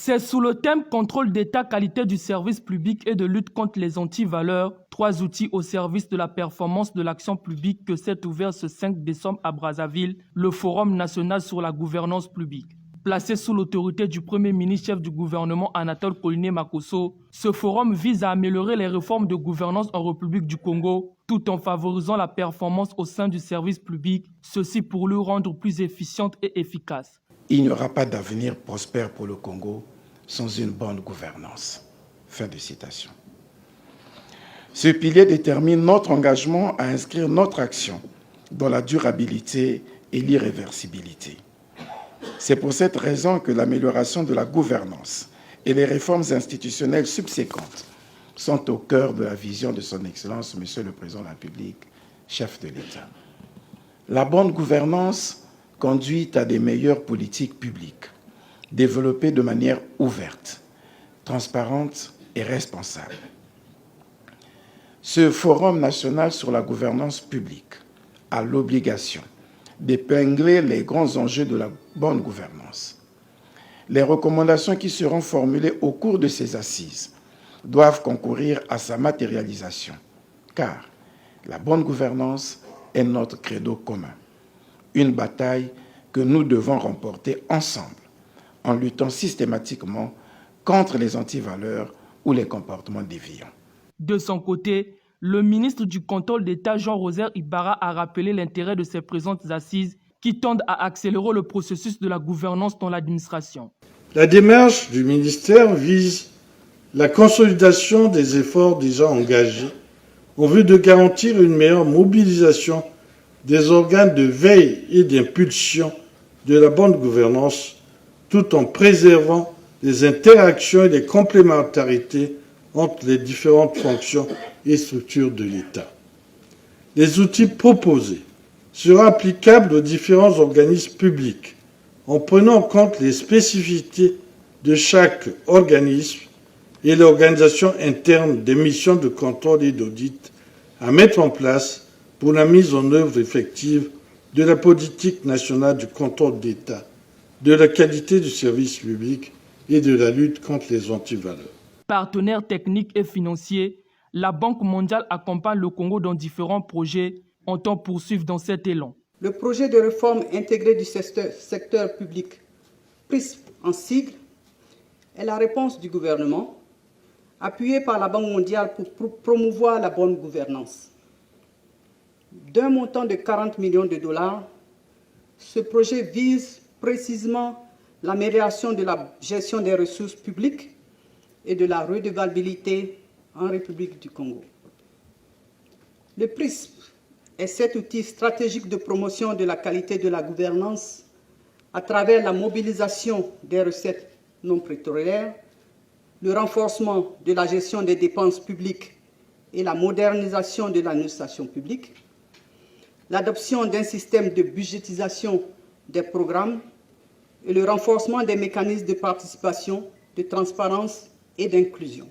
C'est sous le thème contrôle d'État, qualité du service public et de lutte contre les antivaleurs, 3 outils au service de la performance de l'action publique que s'est ouvert ce 5 décembre à Brazzaville, le Forum national sur la gouvernance publique. Placé sous l'autorité du Premier ministre chef du gouvernement Anatole Koliné Makosso, ce forum vise à améliorer les réformes de gouvernance en République du Congo, tout en favorisant la performance au sein du service public, ceci pour le rendre plus efficiente et efficace. Il n'y aura pas d'avenir prospère pour le Congo sans une bonne gouvernance. Fin de citation. Ce pilier détermine notre engagement à inscrire notre action dans la durabilité et l'irréversibilité. C'est pour cette raison que l'amélioration de la gouvernance et les réformes institutionnelles subséquentes sont au cœur de la vision de son Excellence, Monsieur le Président de la République, chef de l'État. La bonne gouvernance conduit à des meilleures politiques publiques, développées de manière ouverte, transparente et responsable. Ce Forum national sur la gouvernance publique a l'obligation d'épingler les grands enjeux de la bonne gouvernance. Les recommandations qui seront formulées au cours de ces assises doivent concourir à sa matérialisation, car la bonne gouvernance est notre credo commun, une bataille que nous devons remporter ensemble en luttant systématiquement contre les antivaleurs ou les comportements déviants. De son côté, le ministre du Contrôle d'État Jean-Rosaire Ibarra a rappelé l'intérêt de ces présentes assises qui tendent à accélérer le processus de la gouvernance dans l'administration. La démarche du ministère vise la consolidation des efforts déjà engagés en vue de garantir une meilleure mobilisation des organes de veille et d'impulsion de la bonne gouvernance, tout en préservant les interactions et les complémentarités entre les différentes fonctions et structures de l'État. Les outils proposés seront applicables aux différents organismes publics en prenant en compte les spécificités de chaque organisme et l'organisation interne des missions de contrôle et d'audit à mettre en place pour la mise en œuvre effective de la politique nationale du contrôle d'État, de la qualité du service public et de la lutte contre les antivaleurs. Partenaires techniques et financiers, la Banque mondiale accompagne le Congo dans différents projets, entend poursuivre dans cet élan. Le projet de réforme intégrée du secteur public, PRISP en sigle, est la réponse du gouvernement, appuyée par la Banque mondiale pour promouvoir la bonne gouvernance. D'un montant de 40 millions de dollars, ce projet vise précisément l'amélioration de la gestion des ressources publiques et de la redevabilité en République du Congo. Le PRISP est cet outil stratégique de promotion de la qualité de la gouvernance à travers la mobilisation des recettes non pétrolières, le renforcement de la gestion des dépenses publiques et la modernisation de l'administration publique, l'adoption d'un système de budgétisation des programmes et le renforcement des mécanismes de participation, de transparence et d'inclusion.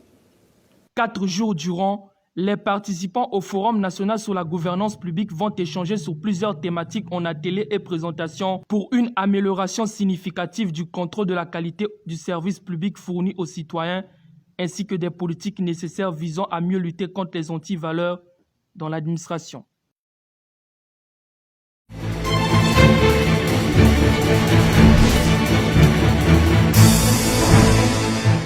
4 jours durant, les participants au Forum national sur la gouvernance publique vont échanger sur plusieurs thématiques en ateliers et présentations pour une amélioration significative du contrôle de la qualité du service public fourni aux citoyens, ainsi que des politiques nécessaires visant à mieux lutter contre les antivaleurs dans l'administration.